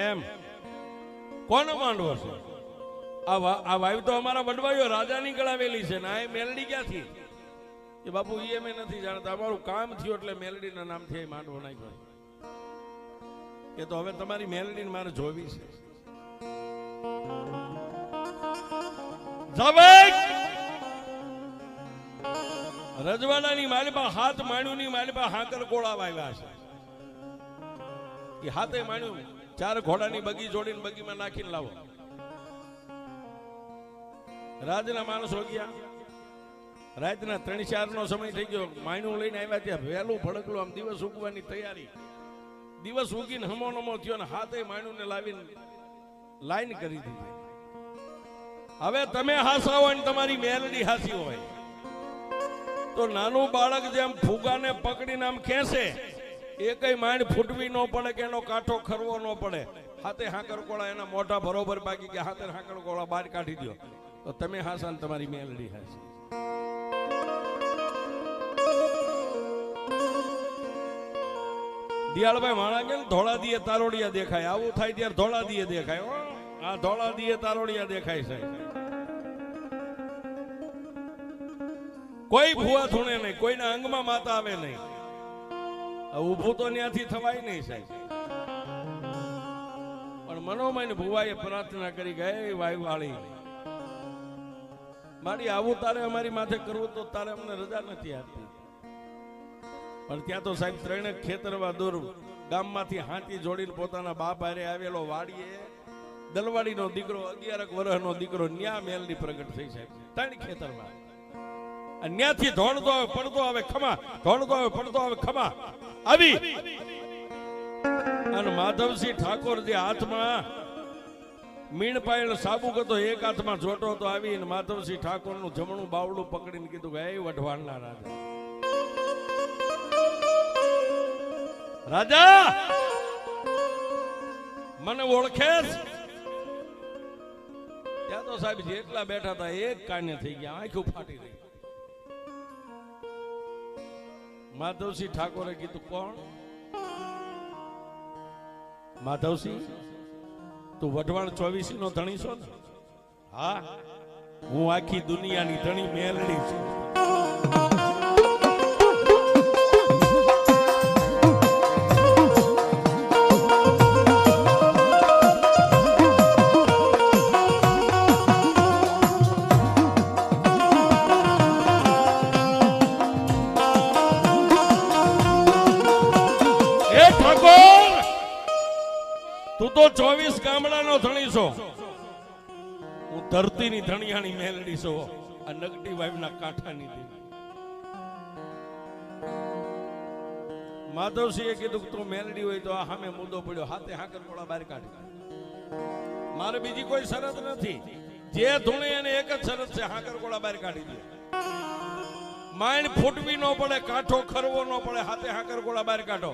એમ કોનો માંડવો છે આ વાયુ તો અમારા વડવાઈઓ રાજાની ગળાવેલી છે ને આ મેલડી ક્યાંથી એ બાપુ એ અમે નથી જાણતા અમારું કામ થયું એટલે મેલડીના નામથી એ માંડવો નાખ્યો એ તો હવે તમારી મેલડીને મારે જોવી છે રજવાડાની માલિપા હાથ માણ્યુંની માલિપા હાકર કોળા વાવ્યા છે એ હાથે માણ્યું 4 ઘોડાની બગી જોડીને બગીમાં નાખીને લાવો રાજના માણસો ગયા રાતના 3-4 નો સમય થઈ ગયો માણ્યું લઈને આવ્યા ત્યાં વહેલું ભડકલું આમ દિવસ ઉગવાની તૈયારી દિવસ ઉગીને હમો નમો થયો ને હાથે માણ્યું ને લાવીને લાઈન કરી દીધી હવે તમે હાસા હોય ને તમારી મેલડી હાસી હોય તો નાનું બાળક જેમ ફુગાને પકડીને આમ ખેંચે એ કઈ માંડ ફૂટવી ન પડે કે એનો કાંઠો ખરવો ન પડે હાથે હાકર કોળા એના મોઢા બરોબર બાકી કે હાથે હાકર કોળા બહાર કાઢી દો તો તમે હાસા ને તમારી મેલડી હાસી દિયાળભાઈ માણા કે ધોળા દીએ તારોડિયા દેખાય આવું થાય ત્યારે ધોળા દીએ દેખાય આ ધોળા દીએ તારોડિયા દેખાય છે કોઈ ભૂવા થૂણે નહીં કોઈના અંગમાં માતા આવે નહીં ઊભું તો ત્યાંથી થવાય નહીં સાહેબ પણ મનોમય ભુવાએ પ્રાર્થના કરી ગઈ વાયુવાળી મારી આવું તારે અમારી માથે કરવું તો તારે અમને રજા નથી આપતી. પણ ત્યાં તો સાહેબ ત્રણે ખેતરવા દૂર ગામમાંથી હાથી જોડીને પોતાના બાપ હારે આવેલો વાડીએ દલવાડીનો દીકરો 11 વર્ષનો દીકરો ન્યા મેલડી પ્રગટ થઈ સાહેબ ત્રણ ખેતરમાં. ન્યાથી ધોળતો આવે પડતો આવે ખમા, ધોળતો આવે પડતો આવે ખમા આવી. અને માધવસિંહ ઠાકોર જે હાથમાં મીણ પાયેલ સાબુક હતો એક હાથમાં જોટો તો આવી અને માધવસિંહ ઠાકોર નું જમણું બાવડું પકડીને કીધું કે એ વઢવાણના રાજા, રાજા મને ઓળખેસ? ત્યાં તો સાહેબ જેટલા બેઠા હતા એક કાને થઈ ગયા, આંખું ફાટી રહી. માધવસિંહ ઠાકોરે કીધું કોણ? માધવસિંહ તું વઢવાણ 24 નો ધણી છો ને? હા, હું આખી દુનિયાની ધણી મેલડી છું. તું તો 24 ગામડાનો ધણી છો, હું ધરતીની ધણિયાણી મેલડી છો, આ નગટી વાવના કાંઠાની દેવી. માધવસિંહે કીધું કે તું મેલડી હોય તો આ સામે મુદ્દો પડ્યો, હાથે હાકર કોળા બહાર કાઢી. મારે બીજી કોઈ શરત નથી, જે ધૂણે એને એક જ શરત છે, હાકર કોળા બહાર કાઢી દે. માઇન ફૂટવી ન પડે, કાંઠો ખરવો ન પડે, હાથે હાકર કોળા બહાર કાઢો.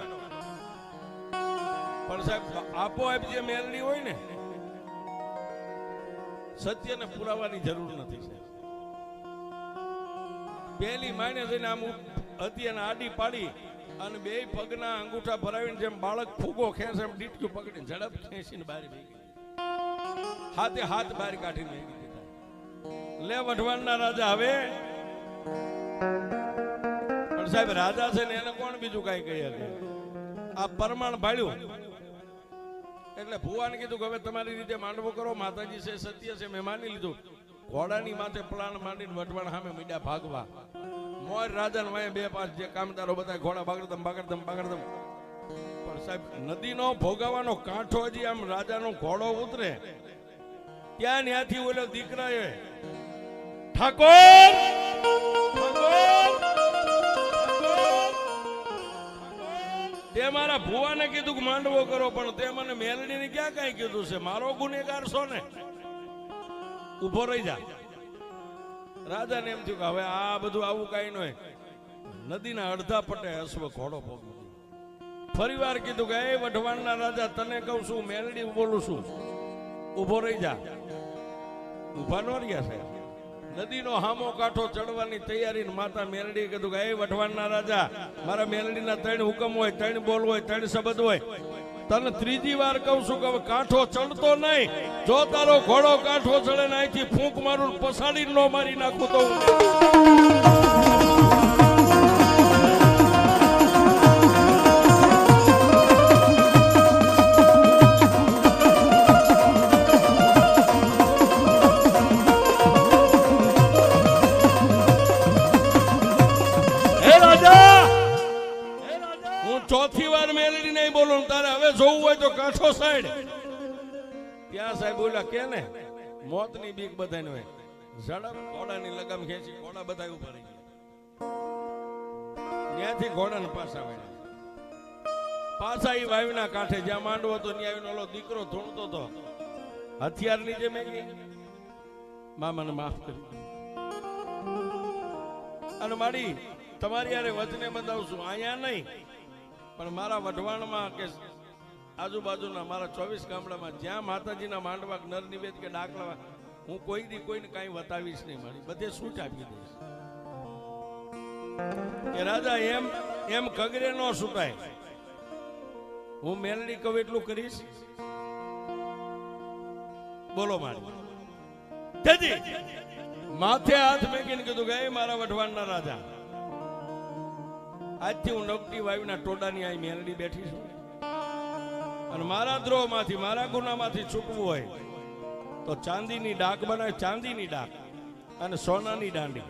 પણ સાહેબ આપોઆપ જે મેલડી હોય ને સત્યને પુરાવાની જરૂર નથી સાહેબ. પહેલી માઈને જઈને આમ હતી અને આડી પાડી અને બે પગના અંગૂઠા ભરાવીને જેમ બાળક ફૂગો ખેંચે એમ ડીટક્યું પકડીને ઝડપ ખેંચીને બહાર ભેગી, હાથે હાથ બહાર કાઢીને ભેગી દીધા. લે વઢવાણના રાજા હવે. પણ સાહેબ રાજા છે ને એને કોણ બીજું કઈ કહી શકે? આ પરમાણ ભાળ્યું એટલે ભુવાને કીધું કે હવે તમારી રીતે માંડવો કરો, માતાજી છે સત્ય છે, મેં માની લીધું. ઘોડાની માથે પ્લાન માંડીને વઢવાણ સામે મીડા ભાગવા. મોર રાજા ને બે પાંચ જે કામદારો બધા ઘોડા બાગડતમ બાગડતમ બાગડતમ. પણ સાહેબ નદીનો ભોગાવાનો કાંઠો હજી આમ રાજાનો ઘોડો ઉતરે ત્યાં ત્યાંથી ઓલો દીકરાએ ઠાકોર તે મારા ભુવાને કીધું કે માંડવો કરો, પણ તે મને મેલડીને ક્યાં કઈ કીધું છે? મારો ગુનેગાર છો ને, ઉભો રહી જા. રાજાને એમ થયું કે હવે આ બધું આવું કઈ નહીં. નદીના અડધા પટે અશ્વ ઘોડો ભોગવ્યો. ફરી વાર કીધું કે એ વઢવાણના રાજા તને કહું છું, મેલડી બોલું છું, ઉભો રહી જા. ઉભા નો રહ્યા સાહેબ. નદીનો હામો કાંઠો ચડવાની તૈયારી. માતા મેલડી કીધું કે એ વઢવાણના રાજા, મારા મેલડીના 3 હુકમ હોય, 3 બોલ હોય, 3 શબ્દ હોય. તને ત્રીજી વાર કહું છું કે કાંઠો ચડતો નહીં. જો તારો ઘોડો કાંઠો ચડે ને અહીંથી ફૂંક મારું પસાડી નો મારી નાખું તો ચોથી વાર મેલડી નહીં બોલું. તારે હવે જોવું હોય તો કાંઠો સાઈડ. ત્યાં સાહેબ બોલ્યા કે ને મોતની બીક બધાને હોય. ઝડપ ઘોડાની લગામ ખેંચી ઘોડા બધા ઉભા રહી ગયા. ત્યાંથી ઘોડાને પાછા વળ્યા. પાછા એ વાવીના કાંઠે જ્યાં માંડવો હતો ત્યાં આવીને ઓલો દીકરો ધૂણતો હતો. હથિયાર નીચે મેકી મામાને માફ કરી. અને મારી તમારી યારે વચને બતાવશું, અહીંયા નહીં પણ મારા વઢવાણમાં કે આજુબાજુના મારા 24 ગામડામાં જ્યાં માતાજીના માંડવા નર નિવેદ કે ડાકલા, હું કોઈ દી કોઈને કાંઈ બતાવીશ નહીં. મારી બધે છૂટ આપી દઈશ કે રાજા એમ કગરે નો છૂટાય. હું મેલડી કહું એટલું કરીશ. બોલો મારી માથે હાથ મેકીને કીધું કે મારા વઢવાણના રાજા, આજથી હું નગટી વાવીના ટોડાની આ મેલડી બેઠી છું. અને મારા દ્રોહમાંથી મારા ગુનામાંથી છૂટવું હોય તો ચાંદીની ડાક બનાવે, ચાંદીની ડાક અને સોનાની દાંડી.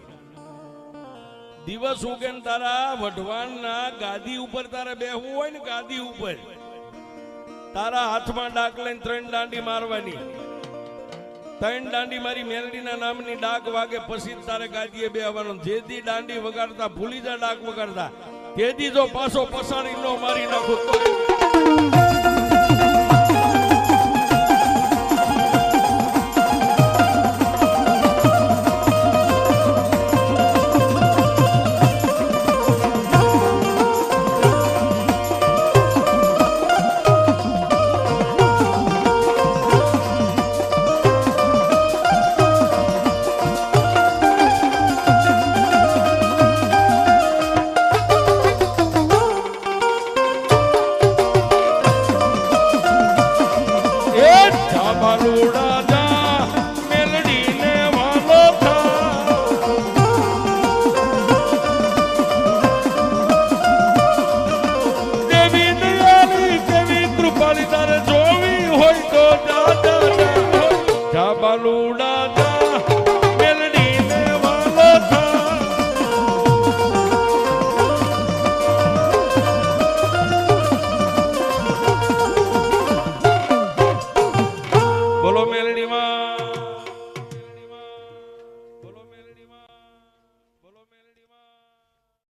દિવસ ઉગે ને તારા વઢવાણના ગાદી ઉપર તારે બેહવું હોય ને, ગાદી ઉપર તારા હાથમાં ડાક લઈને 3 દાંડી મારવાની. 3 દાંડી મારી મેલડીના નામની ડાક વાગે પછી જ તારે ગાદીએ બેહવાનું. જેથી દાંડી વગાડતા ભૂલી જા ડાક વગાડતા, તેથી જો પાછો પસાડી નો મારી નાખું તો બાલુડા જા મેલડીને વાલો થા. દેવી દયાળી કેવી કૃપાળી તારે જોવી હોય તો જા જા જા બાલુડા જા.